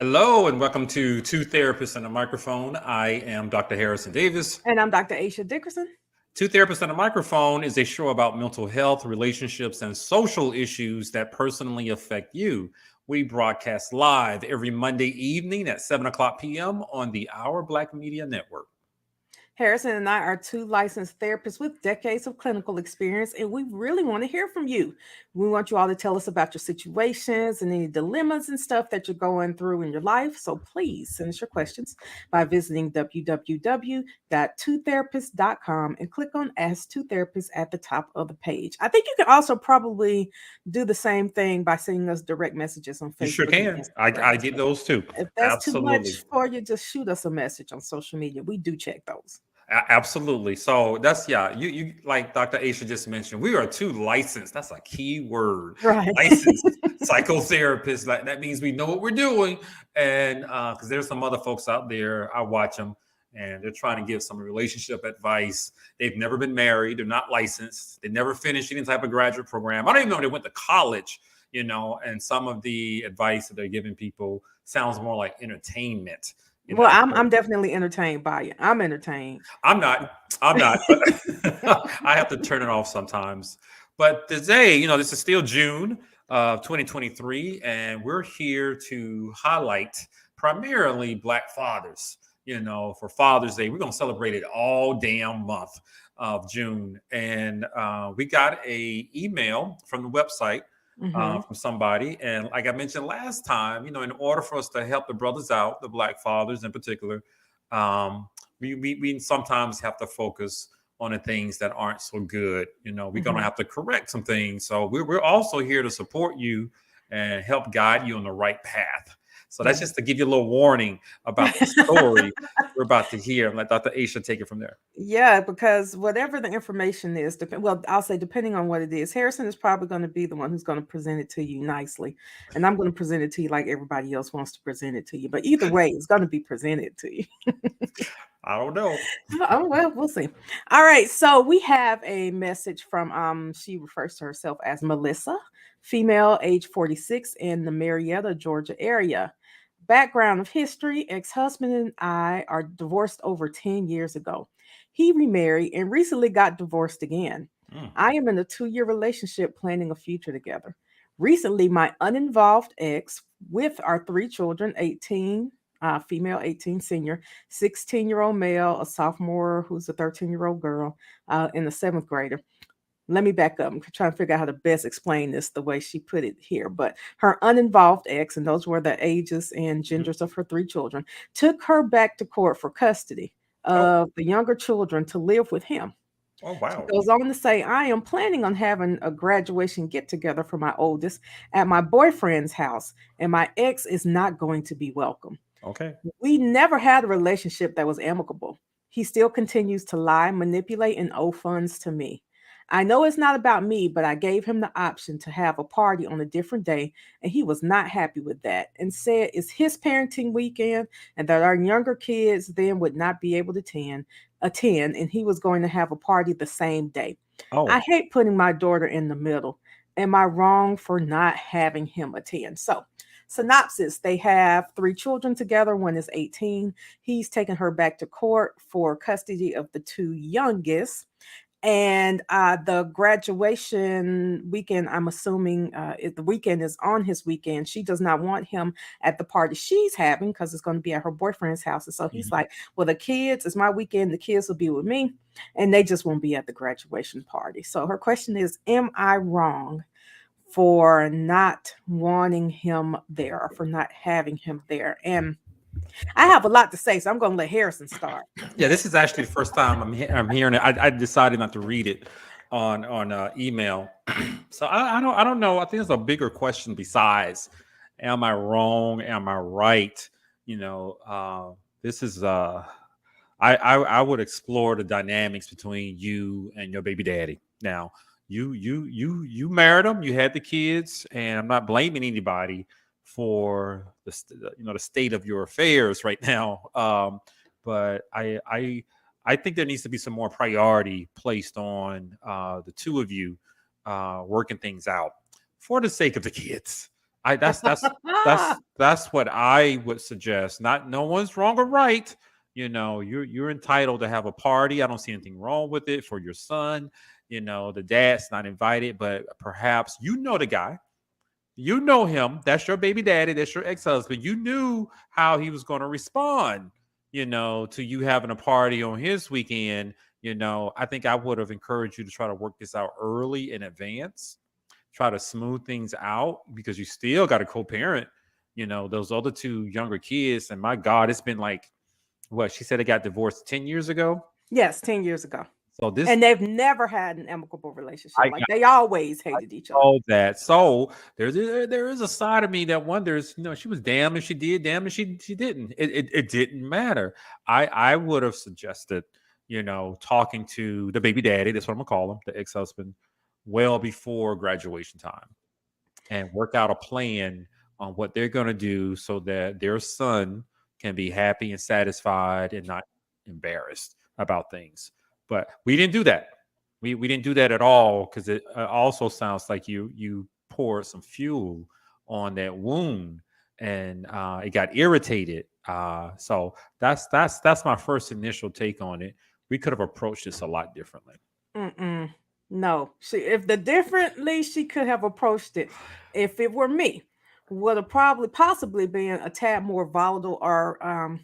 Hello and welcome to Two Therapists and a Microphone. I am Dr. Harrison Davis. And I'm Dr. Aisha Dickerson. Two Therapists and a Microphone is a show about mental health, relationships, and social issues that personally affect you. We broadcast live every Monday evening at 7 o'clock p.m. on the Our Black Media Network. Harrison and I are two licensed therapists with decades of clinical experience, and we really want to hear from you. We want you all to tell us about your situations and any dilemmas and stuff that you're going through in your life. So please send us your questions by visiting www.twotherapist.com and click on Ask Two Therapists at the top of the page. I think you can also probably do the same thing by sending us direct messages on You sure Facebook and can. I Instagram. get So those too. if that's too Absolutely. much for you, just shoot us a message on social media. We do check those. Absolutely. So that's you like Dr. Aisha just mentioned, we are two licensed, that's a key word. Right. Licensed psychotherapists. Like that means we know what we're doing. And because there's some other folks out there, I watch them and they're trying to give some relationship advice. They've never been married, they're not licensed, they never finished any type of graduate program. I don't even know if they went to college, and some of the advice that they're giving people sounds more like entertainment. Well, I'm definitely entertained by it. I'm entertained. I'm not. I'm not. But I have to turn it off sometimes. But today, this is still June of 2023, and we're here to highlight primarily Black fathers. For Father's Day, we're going to celebrate it all damn month of June. And we got a email from the website from somebody. And like I mentioned last time, in order for us to help the brothers out, the Black fathers in particular, we sometimes have to focus on the things that aren't so good. We're going to have to correct some things. So we're also here to support you and help guide you on the right path. So that's just to give you a little warning about the story we're about to hear. And let Dr. Aisha take it from there. Yeah, because whatever the information is, I'll say depending on what it is, Harrison is probably going to be the one who's going to present it to you nicely, and I'm going to present it to you like everybody else wants to present it to you. But either way, it's going to be presented to you. I don't know. Oh well, we'll see. All right, so we have a message from she refers to herself as Melissa, female, age 46, in the Marietta, Georgia area. Background of history: ex-husband and I are divorced over 10 years ago. He remarried and recently got divorced again. Mm. I am in a 2-year relationship planning a future together. Recently, my uninvolved ex, with our 3 children, 18, female, 18, senior, 16-year-old male, a sophomore who's a 13-year-old girl, and a 7th grader. Let me back up. I'm trying to figure out how to best explain this the way she put it here. But her uninvolved ex, and those were the ages and genders of her 3 children, took her back to court for custody Oh, of the younger children to live with him. oh, She wow. goes on to say, I am planning on having a graduation get together for my oldest at my boyfriend's house, and my ex is not going to be welcome. Okay. We never had a relationship that was amicable. He still continues to lie, manipulate, and owe funds to me. I know it's not about me, but I gave him the option to have a party on a different day, and he was not happy with that and said it's his parenting weekend and that our younger kids then would not be able to attend, and he was going to have a party the same day. I Oh, hate putting my daughter in the middle. Am I wrong for not having him attend? So, synopsis: they have 3 children together. One is 18. He's taken her back to court for custody of the 2 youngest. And the graduation weekend, I'm assuming if the weekend is on his weekend, she does not want him at the party she's having because it's going to be at her boyfriend's house. And so he's mhm. like, well, the kids, it's my weekend. The kids will be with me and they just won't be at the graduation party. So her question is, am I wrong for not wanting him there or for not having him there? And I have a lot to say, so I'm going to let Harrison start. Yeah, this is actually the first time I'm hearing it. I decided not to read it on email. So I don't know. I think there's a bigger question besides, am I wrong? Am I right? This is I would explore the dynamics between you and your baby daddy. Now, you married him, you had the kids, and I'm not blaming anybody for the state of your affairs right now. But I think there needs to be some more priority placed on the two of you working things out for the sake of the kids. I that's what I would suggest. Not no one's wrong or right. You're entitled to have a party. I don't see anything wrong with it for your son. The dad's not invited, but perhaps the guy. You know him. That's your baby daddy. That's your ex-husband. You knew how he was going to respond, to you having a party on his weekend. I think I would have encouraged you to try to work this out early in advance, try to smooth things out because you still got a co-parent, those other two younger kids. And my God, it's been like what she said, they got divorced 10 years ago. Yes, 10 years ago. So this And they've never had an amicable relationship. I Like they always hated each other. all that. So there is a side of me that wonders, she was damn if she did, damn if she didn't. It didn't matter. I would have suggested, talking to the baby daddy, that's what I'm gonna call him, the ex-husband, well before graduation time and work out a plan on what they're gonna do so that their son can be happy and satisfied and not embarrassed about things. But we didn't do that. We didn't do that at all because it also sounds like you poured some fuel on that wound and it got irritated. So that's my first initial take on it. We could have approached this a lot differently. Mm-mm. No, if the differently she could have approached it, if it were me, would have probably possibly been a tad more volatile or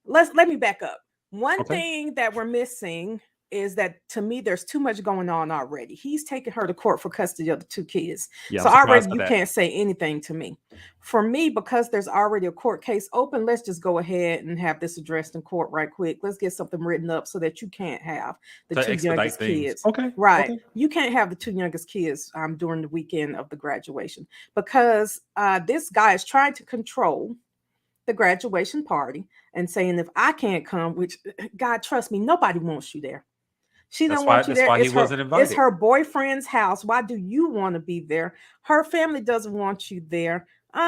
let me back up. One Okay. thing that we're missing is that to me there's too much going on already. He's taking her to court for custody of the two kids. Yeah, I'm So already surprised by you that. can't say anything to me. For me, because there's already a court case open, let's just go ahead and have this addressed in court right quick. Let's get something written up so that you can't have the To two expedite youngest things. kids. Okay. Right. Okay. You can't have the two youngest kids during the weekend of the graduation because this guy is trying to control the graduation party and saying if I can't come, which God trust me, nobody wants you there. She That's don't why want you that's there. why he wasn't It's invited. her boyfriend's house. Why do you want to be there? Her family doesn't want you there. The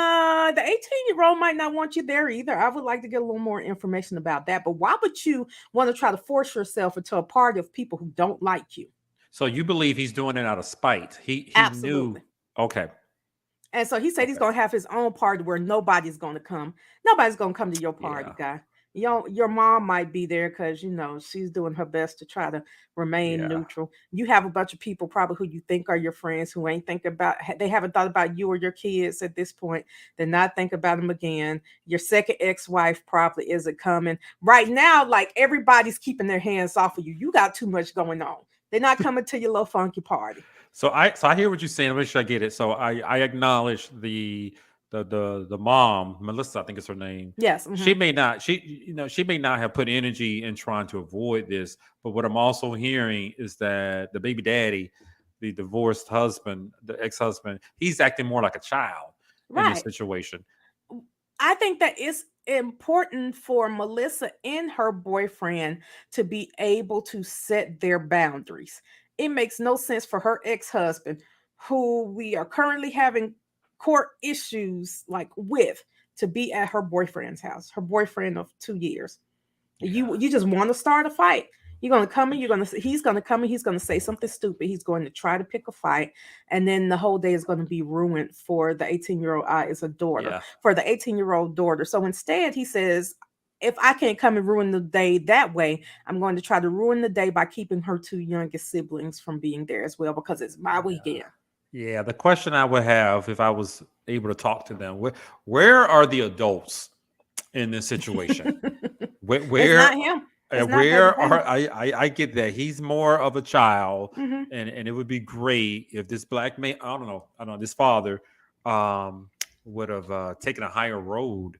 18-year-old might not want you there either. I would like to get a little more information about that. But why would you want to try to force yourself into a party of people who don't like you? So you believe he's doing it out of spite. He knew. Absolutely. Okay. And so he said he's Okay. gonna have his own party where nobody's gonna come. Nobody's gonna come to your party, Yeah. guy. Your mom might be there because she's doing her best to try to remain Yeah. neutral. You have a bunch of people probably who you think are your friends who ain't think about they haven't thought about you or your kids at this point. They're not thinking about them again. Your second ex-wife probably isn't coming right now. Like everybody's keeping their hands off of you. You got too much going on. They're not coming to your little funky party. So I hear what you're saying. Let me make sure I get it. So I acknowledge the mom, Melissa, I think is her name. Yes. She may not she may not have put energy in trying to avoid this, but what I'm also hearing is that the baby daddy, the divorced husband, the ex-husband, he's acting more like a child in this Right. situation. I think that it's important for Melissa and her boyfriend to be able to set their boundaries. It makes no sense for her ex-husband, who we are currently having court issues like with, to be at her boyfriend's house, her boyfriend of 2 years. Yeah. You just want to start a fight. You're gonna come and he's gonna come and he's gonna say something stupid. He's going to try to pick a fight, and then the whole day is going to be ruined for the 18-year-old. Is a daughter Yeah. for the 18-year-old daughter. So instead, he says, if I can't come and ruin the day that way, I'm going to try to ruin the day by keeping her two youngest siblings from being there as well because it's my weekend. Yeah, the question I would have if I was able to talk to them, where are the adults in this situation? Where It's where not him. It's not baby where daddy. are I get that he's more of a child, Hmm. and it would be great if this black man, I don't know, this father um would have taken a higher road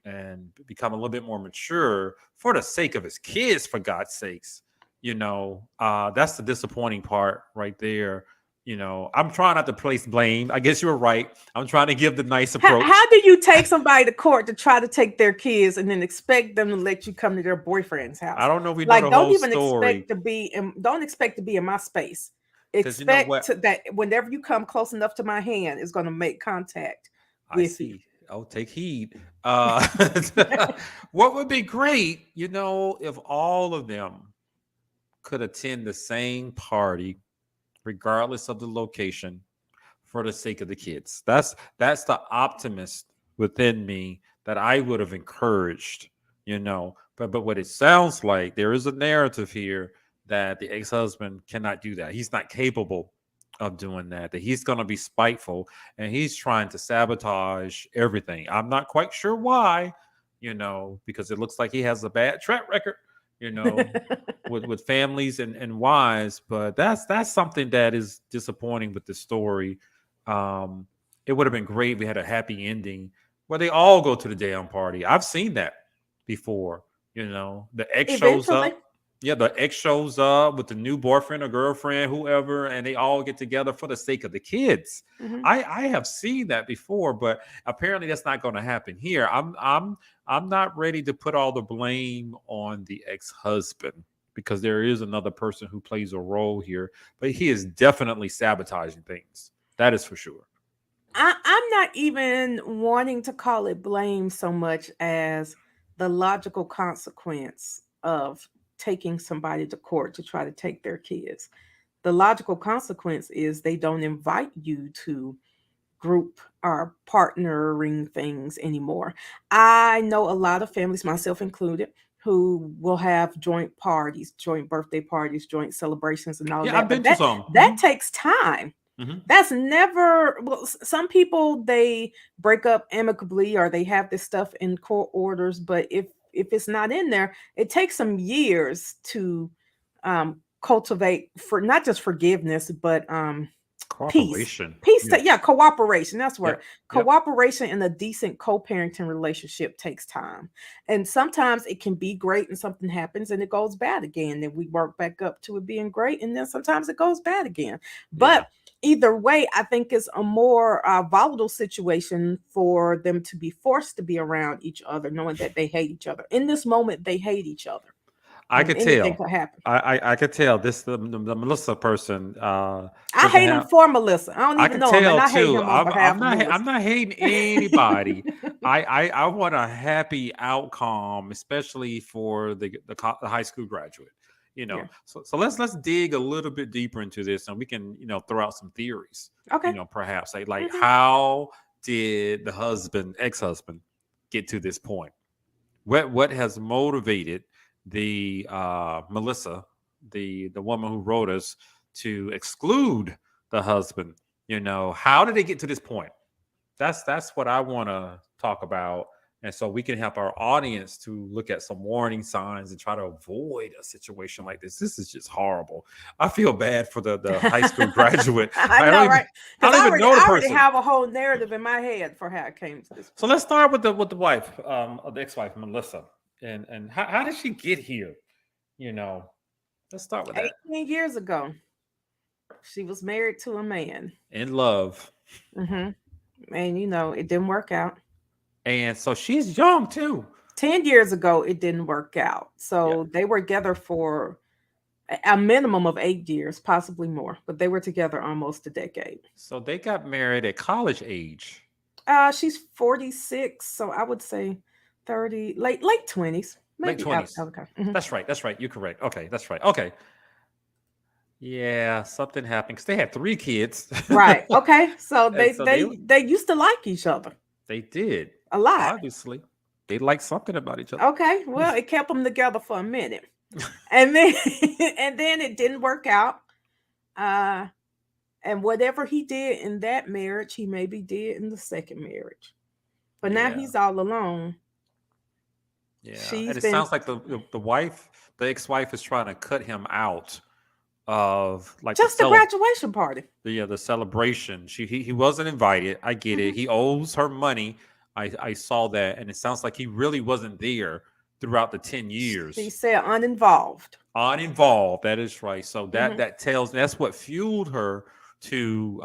and become a little bit more mature for the sake of his kids, for God's sakes. That's the disappointing part right there. I'm trying not to place blame. I guess you're right. I'm trying to give the nice approach. How do you take somebody to court to try to take their kids and then expect them to let you come to their boyfriend's I house? don't know if we know Like, the whole don't even story expect to don't expect to be in my space. because you know Expect what? that whenever you come close enough to my hand, it's going to make contact I with you. see. Oh, take heed. What would be great, if all of them could attend the same party, regardless of the location, for the sake of the kids. That's the optimist within me that I would have encouraged, you know. But what it sounds like, there is a narrative here that the ex-husband cannot do that. He's not capable of doing that. That he's going to be spiteful and he's trying to sabotage everything. I'm not quite sure why, you know, because it looks like he has a bad track record, you know, with families and wives. But that's something that is disappointing with the story. Um, it would have been great if we had a happy ending where they all go to the damn party. I've seen that before. You know, the ex shows Eventually. up. Yeah, the ex shows up with the new boyfriend or girlfriend, whoever, and they all get together for the sake of the kids. Mhm. I have seen that before, but apparently that's not going to happen here. I'm not ready to put all the blame on the ex-husband because there is another person who plays a role here, but he is definitely sabotaging things. That is for sure. I'm not even wanting to call it blame so much as the logical consequence of taking somebody to court to try to take their kids. The logical consequence is they don't invite you to group or partnering things anymore. I know a lot of families, myself included, who will have joint parties, joint birthday parties, joint celebrations, and all of Yeah, I've that. But been to that some. that takes time. Hmm. That's never well. Some people they break up amicably or they have this stuff in court orders, but if it's not in there, it takes some years to cultivate for not just forgiveness, but peace. Cooperation. Yeah, Yes. cooperation. That's where Yep. Yep. cooperation in a decent co-parenting relationship takes time. And sometimes it can be great and something happens and it goes bad again. Then we work back up to it being great. And then sometimes it goes bad again. Yeah. But either way, I think it's a more volatile situation for them to be forced to be around each other, knowing that they hate each other. In this moment, they hate each other. I could Anything tell. could happen. I could tell this the Melissa person I doesn't hate him have. for Melissa. I don't I even could know him, and tell I hate too. him on behalf of Melissa. I'm not hating anybody. I want a happy outcome, especially for the high school graduate. You know, Yeah. so let's dig a little bit deeper into this, and we can throw out some theories. Okay. Perhaps like Hmm. how did the ex-husband, get to this point? What has motivated the Melissa, the woman who wrote us, to exclude the husband? How did they get to this point? That's what I want to talk about, and so we can help our audience to look at some warning signs and try to avoid a situation like this. This is just horrible. I feel bad for the high school graduate. I I don't know, even right? I Because don't even know the I already person. have a whole narrative in my head for how it came to this So point. let's start with the wife, the ex-wife Melissa, and how did she get here? You know, let's start with that. 18 years ago, she was married to a man. In love, Hmm. And it didn't work out. and so she's young too. 10 years ago, it didn't work out. Yeah. So they were together for a minimum of 8 years, possibly more, but they were together almost a decade. So they got married at college age, She's 46, so I would say 30, late 20s, late maybe. 20s. Okay. Mhm. That's right. That's right. You're correct. Okay, that's right. Okay. Yeah, something happened because they had 3 kids, Right. Okay. So and they so they they used to like each other they did a lot. obviously they like something about each other. Okay. Well, it kept them together for a minute, and then and then it didn't work out. Uh, and whatever he did in that marriage, he maybe did in the second marriage. But now Yeah, he's all alone. yeah, and She's it been sounds like the wife, the ex-wife, is trying to cut him out of like just a graduation party. the celebration. He wasn't invited. I get it. Mhm. He owes her money. I saw that, and it sounds like he really wasn't there throughout the 10 years. She said uninvolved. Uninvolved. That is right. So Hmm. that tells that's what fueled her to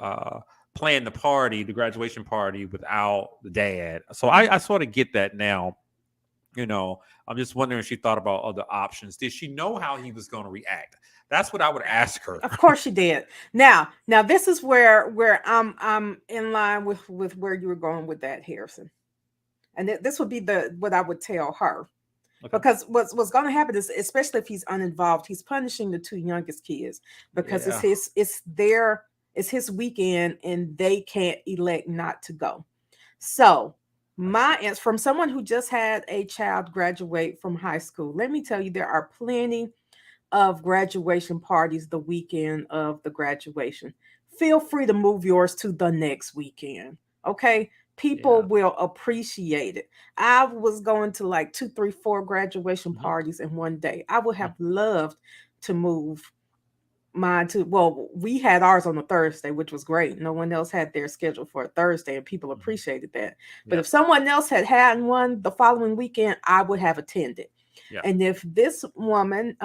plan the party, the graduation party, without the dad. So I sort of get that now. I'm just wondering if she thought about other options. Did she know how he was going to react? That's what I would ask her. Of course she did. Now this is where I'm in line with where you were going with that, Harrison. And this would be the what I would tell her. Okay. Because what's going to happen is, especially if he's uninvolved, he's punishing the two youngest kids because Yeah. it's their It's his weekend and they can't elect not to go. So, I see. my answer from someone who just had a child graduate from high school, let me tell you, there are plenty of graduation parties the weekend of the graduation. Feel free to move yours to the next weekend. Okay. People Yeah. will appreciate it. I was going to like two, three, four graduation Mhm. parties in one day. I would Mm. have loved to move mine to, well, we had ours on a Thursday, which was great. No one else had their schedule for a Thursday, and people Mhm. appreciated that. But Yep. if someone else had one the following weekend, I would have attended. Yep. And if this woman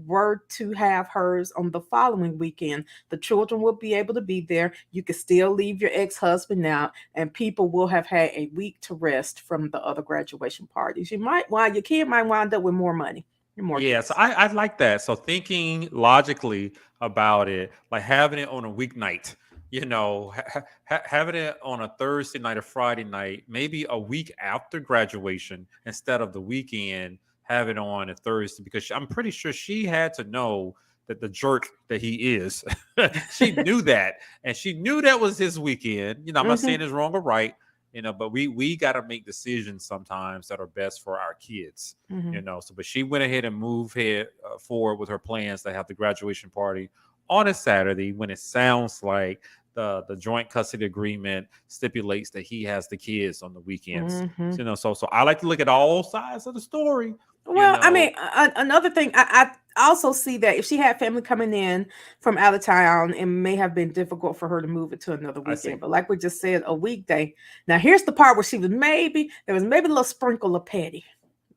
were to have hers on the following weekend, the children will be able to be there. You can still leave your ex-husband out, and people will have had a week to rest from the other graduation parties. Your kid might wind up with more money and more Yeah, so gifts. I like that. So thinking logically about it, like having it on a weeknight, having it on a Thursday night or Friday night, maybe a week after graduation instead of the weekend, have it on a Thursday because I'm pretty sure she had to know that the jerk that he is, she knew that, and she knew that was his weekend. I'm not saying Hmm. it's wrong or right, but we got to make decisions sometimes that are best for our kids. Hmm. So but she went ahead and moved head forward with her plans to have the graduation party on a Saturday when it sounds like the joint custody agreement stipulates that he has the kids on the weekends. Hmm. So I like to look at all sides of the story. you Well, I know mean, another thing, I also see that if she had family coming in from out of town, it may have been difficult for her to move it to another I weekend. see. But like we just said, a weekday. Now, here's the part where there was maybe a little sprinkle of petty,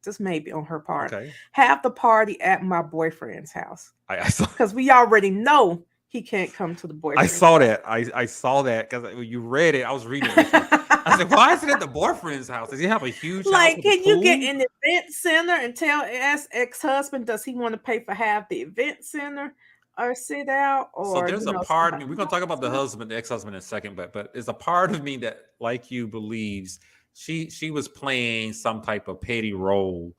just maybe on her part. Okay. Have the party at my boyfriend's house I saw because we already know he can't come to the I boyfriend's saw house. that. I saw that because when you read it, I was reading it with you. I said, "Why is it at the boyfriend's house? Does he have a huge house Like, with a can you get pool?" in the event center and ask ex-husband, does he want to pay for half the event center or sit out So or there's a part of somebody me. We're gonna talk about the else? husband, the ex-husband in a second, but there's a part of me that, like you, believes she was playing some type of petty role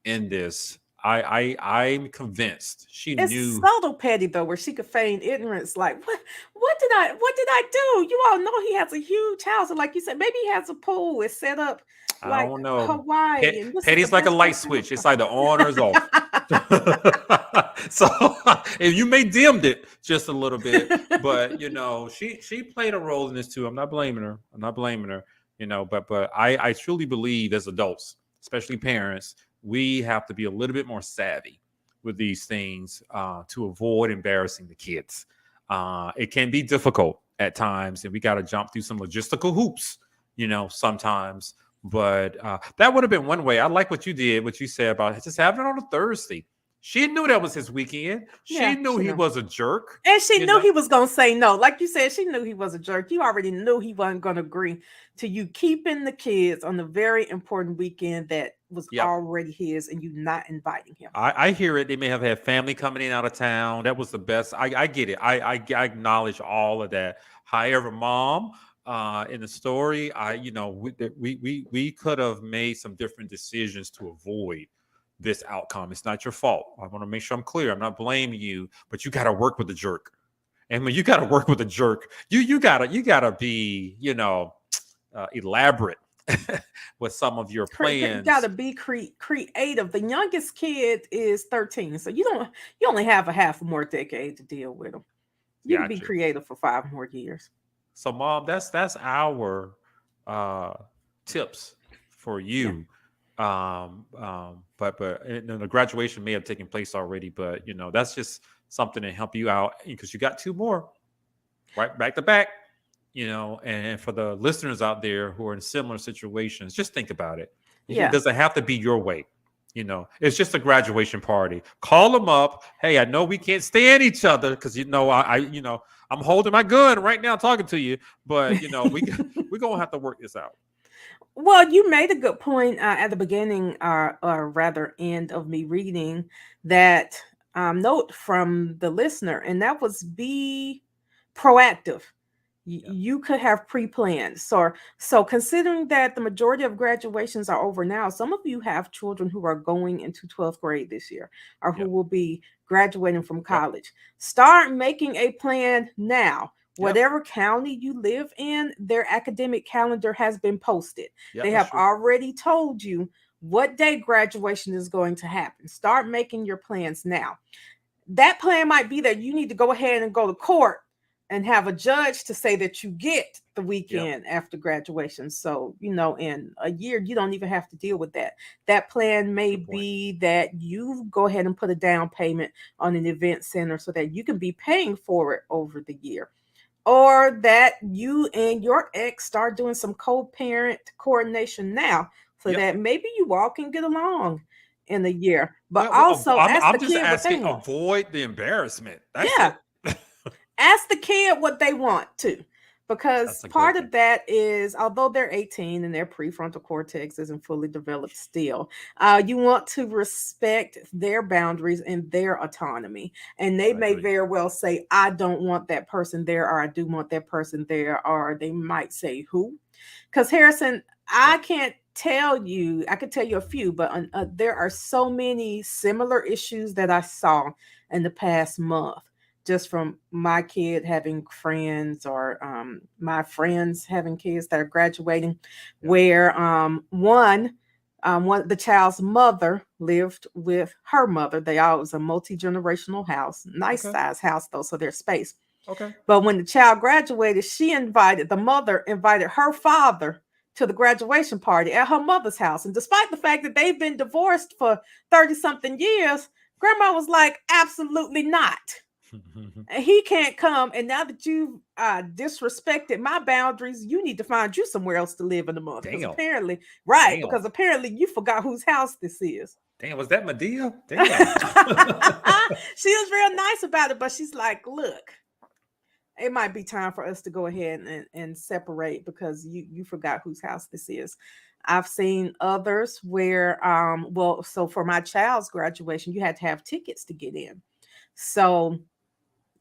in this. I'm convinced she It's knew. subtle petty though, where she could feign ignorance. Like, what did I do? You all know he has a huge house, and like you said, maybe he has a pool. It's set up I like don't know. Hawaii, and this is the Petty's like a best light place to switch. It's either on or it's off. have So and you may dimmed it just a little bit, fun. but she played a role in this too. I'm not blaming her. I'm not blaming her. But I truly believe as adults, especially parents, we have to be a little bit more savvy with these things to avoid embarrassing the kids. It can be difficult at times, and we got to jump through some logistical hoops, sometimes. But that would have been one way. I like what you did, what you said about just having it on a Thursday. She knew that was his weekend. She Yeah, knew she he know. was a jerk. And she You knew know. he was gonna say no. Like you said, she knew he was a jerk. You already knew he wasn't gonna agree to you keeping the kids on the very important weekend that was Yep. already his and you not inviting him. I hear it. They may have had family coming in out of town. That was the best. I get it. I acknowledge all of that. However, mom, in the story, we could have made some different decisions to avoid this outcome. It's not your fault. I want to make sure I'm clear. I'm not blaming you, but you got to work with the jerk. And when you got to work with a jerk, you gotta be elaborate with some of your You gotta plans. be creative. The youngest kid is 13, so you only have a half more decade to deal with them. You can be Gotcha. creative for 5 more years. So, mom, that's our uh, tips for Yeah. you. But the graduation may have taken place already, but that's just something to help you out because you got two more right back to back. And for the listeners out there who are in similar situations, just think about it. It Yeah. doesn't have to be your way. It's just a graduation party. Call them up. Hey, I know we can't stand each other because I'm holding my gun right now talking to you, but we're gonna have to work this out. Well, you made a good point at the beginning, or rather, end of me reading that note from the listener, and that was be proactive. Yeah. You could have pre-planned. So considering that the majority of graduations are over now, some of you have children who are going into 12th grade this year or who Yep. will be graduating from Yep. college. Start making a plan now. Yep. whatever county you live in, their academic calendar has been posted. Yep. They That's have true. already told you what day graduation is going to happen. Start making your plans now. That plan might be that you need to go ahead and go to court and have a judge to say that you get the Yep. weekend after graduation. So, in a year, you don't even have to deal with that. That plan may Good point. be that you go ahead and put a down payment on an event center so that you can be paying for it over the year, or that you and your ex start doing some co-parent coordination now so Yep. that maybe you all can get along in a year, but Well, also I'm, ask the I'm just kid what they asking, want. avoid the embarrassment. That's Yeah, it. ask the kid what they want to, That's because a part great thing. of that is, although they're 18 and their prefrontal cortex isn't fully developed still, you want to respect their boundaries and their autonomy. And they I may agree. very well say, I don't want that person there, or I do want that person there, or they might say who. Because Harrison, I Yep. can't tell you, I could tell you a few, but there are so many similar issues that I saw in the past month, just from my kid having friends, or my friends having kids that are graduating, Yep. where one the child's mother lived with her mother. They all, it was a multi-generational house, nice Okay. size house though, so there's space. Okay. But when the child graduated, the mother invited her father to the graduation party at her mother's house. And despite the fact that they've been divorced for 30 something years, grandma was like, absolutely not. And he can't come. And now that you've disrespected my boundaries, you need to find you somewhere else to live in the month. Because Damn. apparently, right, Damn. because apparently you forgot whose house this is. Damn. Was that Medea? She Damn. was real nice about it, but she's like, look, it might be time for us to go ahead and separate, because you forgot whose house this is. I've seen others where well, so for my child's graduation, you had to have tickets to get in. So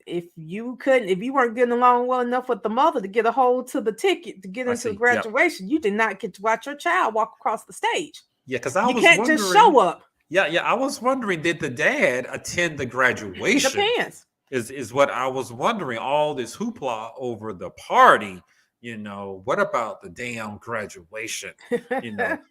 if you weren't getting along well enough with the mother to get a hold to the ticket to get I into the see. Yep. graduation, you did not get to watch your child walk across the stage. Yeah, because I You was can't just wondering. show up. Yeah, yeah. I was wondering, did the dad attend the graduation? Depends. Is what I was wondering. All this hoopla over the party. What about the damn graduation?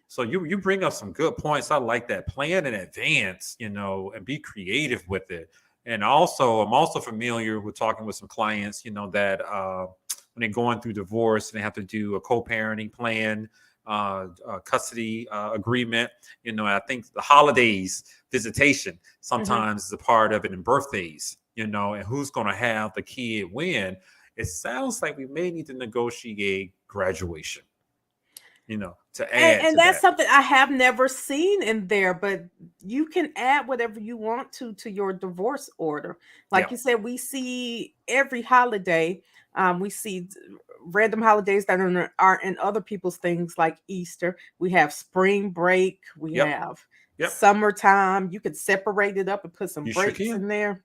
So you bring up some good points. I like that. Plan in advance, and be creative with it. And also, I'm also familiar with talking with some clients, that when they're going through divorce and they have to do a co-parenting plan, custody agreement. I think the holidays visitation Mhm. sometimes is a part of it, and birthdays. And who's going to have the kid when. It sounds like we may need to negotiate graduation, to add And to that's that. something I have never seen in there, but you can add whatever you want to your divorce order. Like Yeah. you said, we see every holiday. We see random holidays that are in other people's things, like Easter. We have spring break. We Yep. have Yep. summertime. You could separate it up and put some You sure breaks can. in there.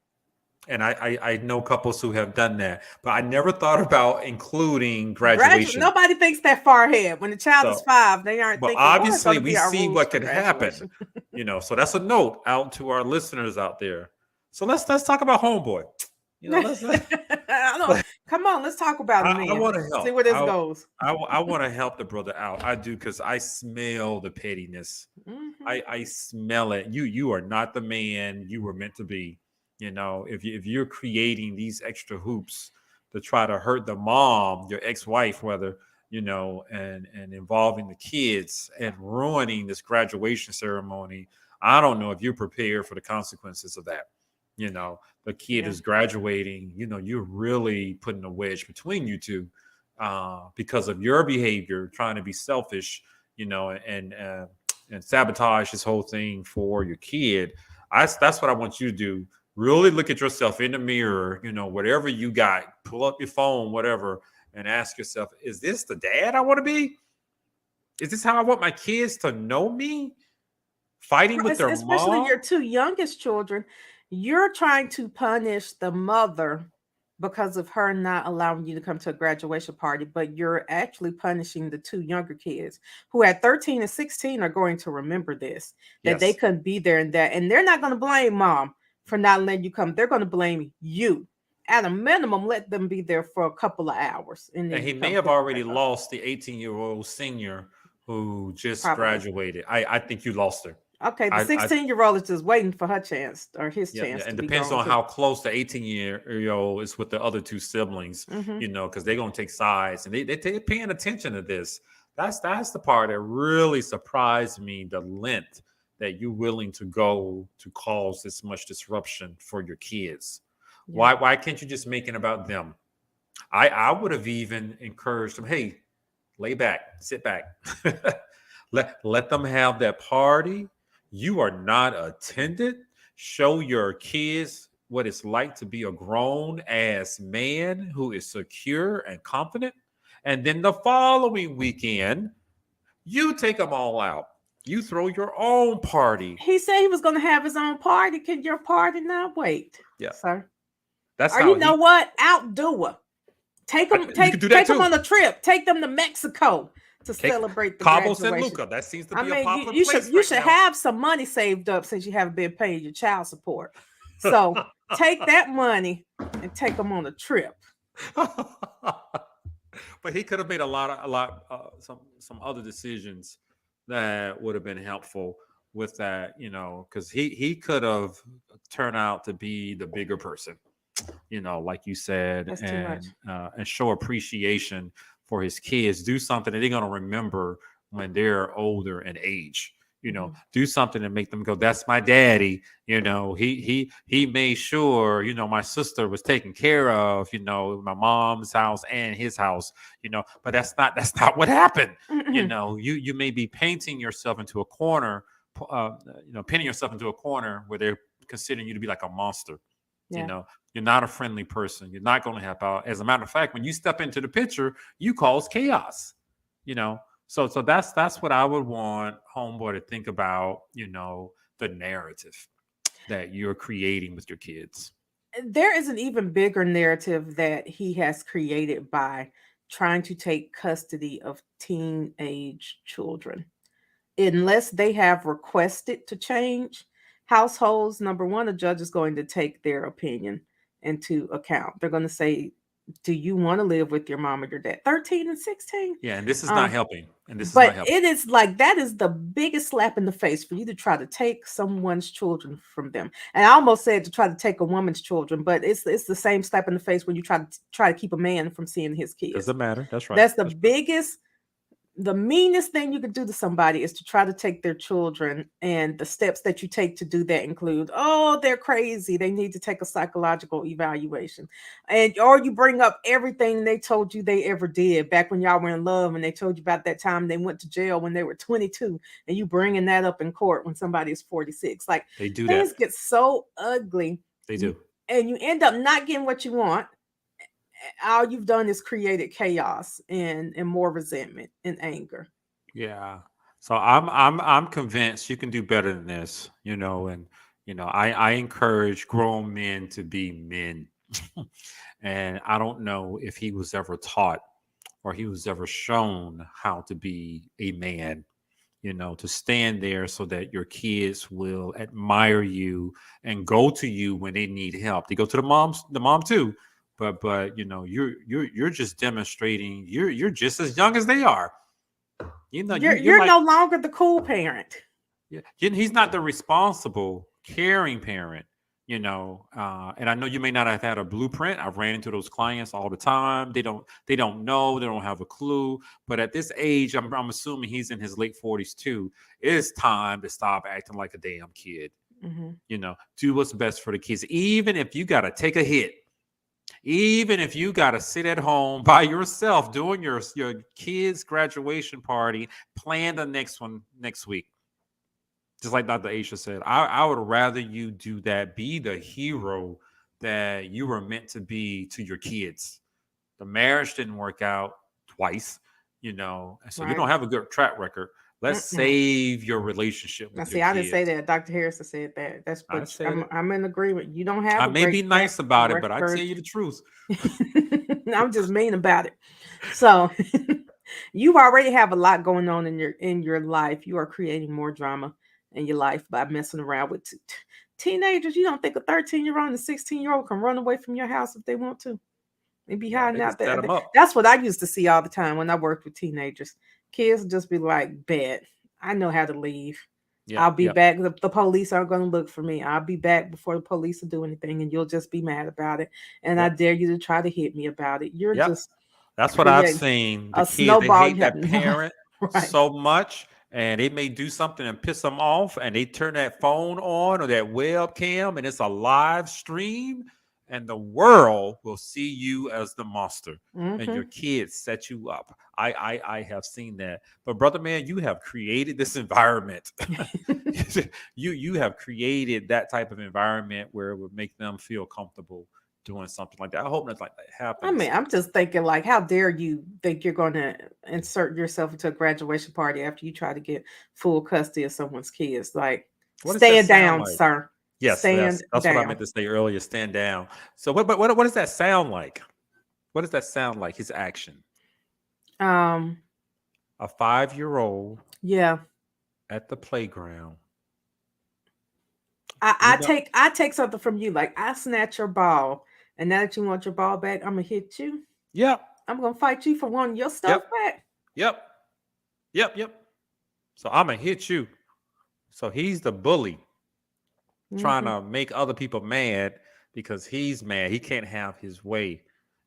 And I know couples who have done that, but I never thought about including Graduate. graduation. Nobody thinks that far ahead. When the child is So, 5, they aren't but thinking, what are going obviously to we be our see rules what for could happen, graduation. So that's a note out to our listeners out there. So let's talk about homeboy. Let's I don't. Come on, let's talk about him I then. want to See help. where this goes. I want to help the brother out. I do, because I smell the pettiness. Mhm. I smell it. You are not the man you were meant to be. If you're creating these extra hoops to try to hurt the mom, your ex-wife, whether and involving the kids and ruining this graduation ceremony, I don't know if you're prepared for the consequences of that. The kid Yeah. is graduating. You're really putting a wedge between you two, because of your behavior, trying to be selfish, and sabotage this whole thing for your kid. That's what I want you to do. Really look at yourself in the mirror, whatever you got, pull up your phone, whatever, and ask yourself, is this the dad I want to be? Is this how I want my kids to know me? Fighting with their Especially your mom? two youngest children, you're trying to punish the mother because of her not allowing you to come to a graduation party, but you're actually punishing the two younger kids who at 13 and 16 are going to remember this, that they Yes. couldn't be there, and they're not going to blame mom for not letting you come. They're going to blame you. at a minimum, let them be there for a couple of hours, and And then he you may come have pick them already back up. lost the 18-year-old senior who just Probably. graduated. I think you lost her. Okay, the I 16-year-old is just waiting for her chance or his Yeah, yeah, chance and to be depends grown on too. how close the 18-year-old is with the other two siblings, Hmm. because they're gonna take sides and they're paying attention to this. That's the part that really surprised me, the length that you're willing to go to cause this much disruption for your kids. Yeah. Why can't you just make it about them? I would have even encouraged them, hey, lay back, sit back. Let them have that party. You are not attended. Show your kids what it's like to be a grown ass man who is secure and confident. And then the following weekend, you take them all out. You throw your own party. He said he was going to have his own party. Can your party not wait, Yeah, sir? that's Or how you know he. what? Outdo her. Take them, You can take do that take them too. on a trip. Take them to Mexico to Okay, celebrate the Cabo San graduation. Luca. That seems to I be a mean, popular you should place you right should now. have some money saved up since you haven't been paying your child support. So take that money and take them on a trip. But he could have made some other decisions that would have been helpful with that, because he could have turned out to be the bigger person, like you said, That's too much. and show appreciation for his kids. Do something that they're gonna remember when they're older in age. Mhm. Do something to make them go, "That's my daddy." He made sure my sister was taken care of. My mom's house and his house. But that's not what happened. You may be painting yourself into a corner, pinning yourself into a corner where they're considering you to be like a monster. You Yeah. know, you're not a friendly person. You're not going to help out. As a matter of fact, when you step into the picture, you cause chaos. You know, so that's what I would want homeboy to think about. The narrative that you're creating with your kids. There is an even bigger narrative that he has created by trying to take custody of teenage children. Unless they have requested to change households, number one, the judge is going to take their opinion into account. They're going to say, do you want to live with your mom or your dad? 13 and 16. Yeah, and this is not Um, helping. And this is not but helping. it is like that is the biggest slap in the face for you to try to take someone's children from them. And I almost said to try to take a woman's children, but it's the same slap in the face when you try to keep a man from seeing his kids. Doesn't matter. That's right. That's the meanest thing you could do to somebody is to try to take their children, and the steps that you take to do that include, oh, they're crazy, they need to take a psychological evaluation, and or you bring up everything they told you they ever did back when y'all were in love, and they told you about that time they went to jail when they were 22, and you bringing that up in court when somebody is 46. Like, They do that. things get so ugly. They do. And you end up not getting what you want. All you've done is created chaos and more resentment and anger. Yeah. So I'm convinced you can do better than this, and I encourage grown men to be men. And I don't know if he was ever taught or he was ever shown how to be a man, to stand there so that your kids will admire you and go to you when they need help. They go to the mom too, but you're just demonstrating you're just as young as they are. You're You're like, no longer the cool parent. yeah, he's not the responsible, caring parent. And I know you may not have had a blueprint. I've ran into those clients all the time. They don't know, they don't have a clue. But at this age, I'm assuming he's in his late 40s too. It's time to stop acting like a damn kid. Mhm. Do what's best for the kids, even if you got to take a hit. Even if you got to sit at home by yourself doing your kids' graduation party, plan the next one next week. Just like Dr. Aisha said, I would rather you do that, be the hero that you were meant to be to your kids. The marriage didn't work out twice, and so you Right. don't have a good track record. Let's Mm-mm. save your relationship Now, with your see, I didn't say kids. that. Dr. Harrison said that. That's I what said it. I'm in agreement. You don't have I a may great be track nice about it, but I tell record. you the truth. I'm just mean about it. So you already have a lot going on in your life. You are creating more drama in your life by messing around with Teenagers, you don't think a 13-year-old and a 16-year-old can run away from your house if they want to? They be No, hiding they can out set there. them up. That's what I used to see all the time when I worked with teenagers. Kids just be like, bet, I know how to leave. Yep, I'll be yep, back. The police aren't going to look for me. I'll be back before the police will do anything, and you'll just be mad about it. And I yep, dare you to try to hit me about it. You're yep. just That's what I've creating seen. The a kids, they snowball. hate You have that no parent right. so much, and they may do something and piss them off, and they turn that phone on or that webcam, and it's a live stream, and the world will see you as the monster, and your Hmm. kids set you up. I have seen that, but brother man, you have created this environment. You have created that type of environment where it would make them feel comfortable doing something like that. I hope nothing like that I happens. mean, I'm just thinking, like, how dare you think you're going to insert yourself into a graduation party after you try to get full custody of someone's kids? Like, What does that stand sound down, like? sir. Yes, Stand that's what I down. meant to say earlier. Stand down. So what does that sound like? What does that sound like? His action. Um, A 5-year-old yeah. at the playground. I, You I know. take I take something from you. Like, I snatch your ball, and now that you want your ball back, I'm gonna hit you. Yep. I'm gonna fight you for wanting your stuff Yep. back. Yep. Yep. Yep. So I'm gonna hit you. So he's the bully trying Hmm. to make other people mad because he's mad. He can't have his way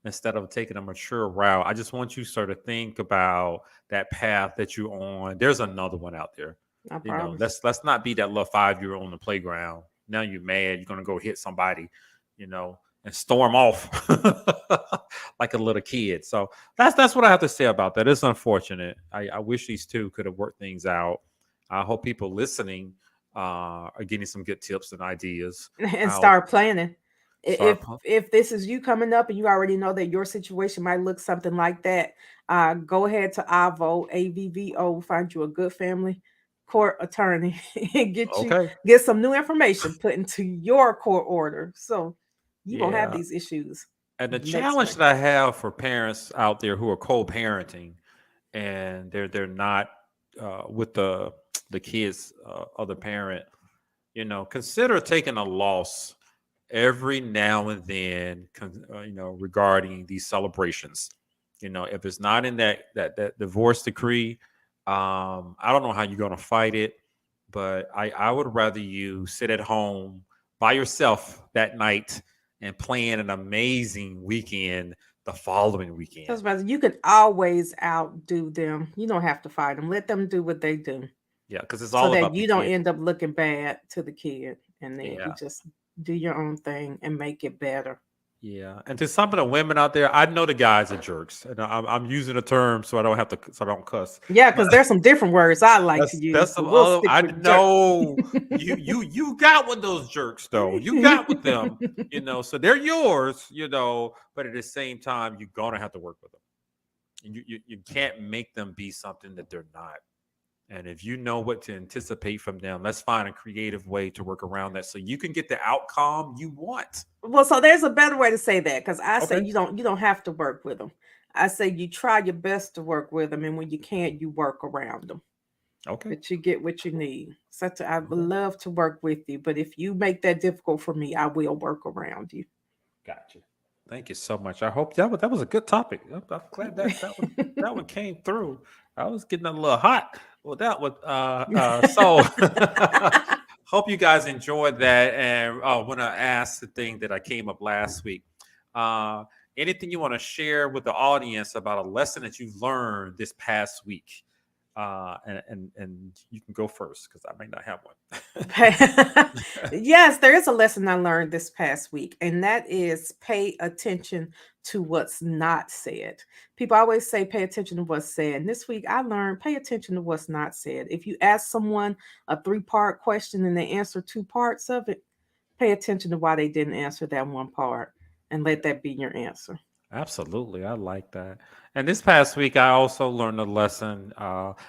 instead of taking a mature route. I just want you, sir, to think about that path that you're on. There's another one out there. I You know, promise. let's not be that little 5-year-old on the playground. Now you're mad. You're gonna go hit somebody, you know, and storm off like a little kid. So that's what I have to say about that. It's unfortunate. I wish these two could have worked things out. I hope people listening are getting some good tips and ideas And how start planning. start. If this is you coming up and you already know that your situation might look something like that, go ahead to AVVO, find you a good family court attorney and Okay. get some new information put into your court order, so you won't have Yeah. these issues And the next challenge time. that I have for parents out there who are co-parenting and they're not with the kids other parent, you know, consider taking a loss every now and then, you know, regarding these celebrations. You know, if it's not in that divorce decree, I don't know how you're going to fight it, but I would rather you sit at home by yourself that night and plan an amazing weekend the following weekend. Because you can always outdo them. You don't have to fight them. Let them do what they do, Yeah, because it's so all that about the you don't kid. end up looking bad to the kid, and then you Yeah. just do your own thing and make it better. Yeah, and to some of the women out there, I know the guys are jerks, and I'm using a term so I don't have to, so I don't cuss. Yeah, But because there's some different words I like to use, that's but some we'll other. stick I with jerk. know you got with those jerks though. You got with them, you know. So they're yours, you know. But at the same time, you're gonna have to work with them, and you can't make them be something that they're not. And if you know what to anticipate from them, let's find a creative way to work around that so you can get the outcome you want. Well, so there's a better way to say that, because I say Okay. you don't have to work with them. I say you try your best to work with them, and when you can't, you work around them. Okay. But you get what you need. I would Okay. love to work with you, but if you make that difficult for me, I will work around you. Gotcha. Thank you so much. I hope that was a good topic. I'm glad that one came through. I was getting a little hot. Well, that was so. Hope you guys enjoyed that. And when I asked the thing that I came up last week, uh, anything you want to share with the audience about a lesson that you've learned this past week? And you can go first because I may not have one. Yes, there is a lesson I learned this past week, and that is pay attention to what's not said. People always say pay attention to what's said. And this week I learned pay attention to what's not said. If you ask someone a three-part question and they answer two parts of it, pay attention to why they didn't answer that one part and let that be your answer. Absolutely, I like that. And this past week, I also learned a lesson.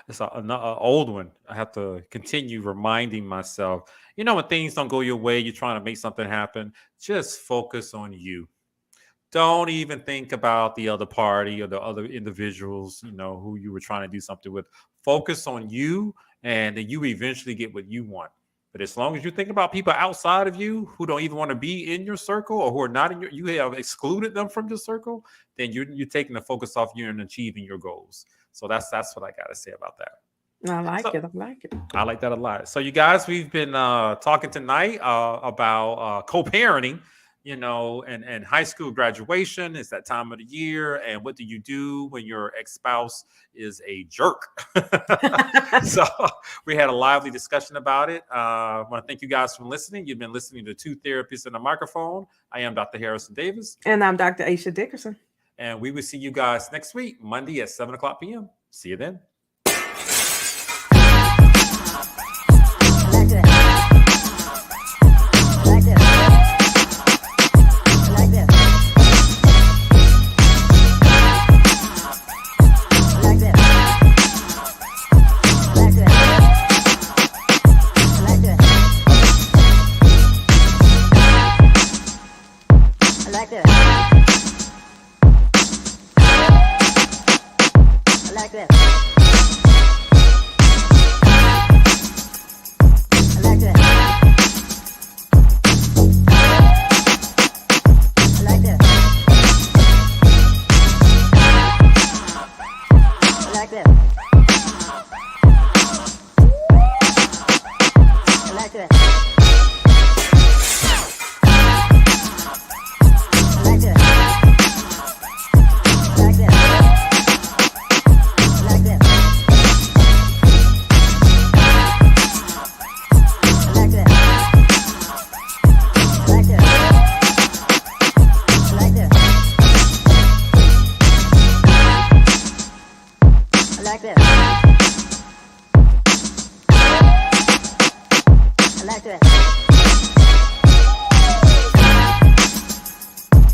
It's an old one. I have to continue reminding myself. You know, when things don't go your way, you're trying to make something happen. Just focus on you. Don't even think about the other party or the other individuals. You know who you were trying to do something with. Focus on you, and then you eventually get what you want. But as long as you think about people outside of you who don't even want to be in your circle or who are not in you have excluded them from your circle, then you're taking the focus off you and achieving your goals. So that's what I got to say about that. I like So, it. I like it. I like that a lot. So, you guys, we've been talking tonight about co-parenting, and high school graduation. It's that time of the year. And what do you do when your ex-spouse is a jerk? So we had a lively discussion about it. I want to thank you guys for listening. You've been listening to Two Therapists and a Microphone. I am Dr. Harrison Davis. And I'm Dr. Aisha Dickerson. And we will see you guys next week, Monday at 7 o'clock p.m. See you then. Like this.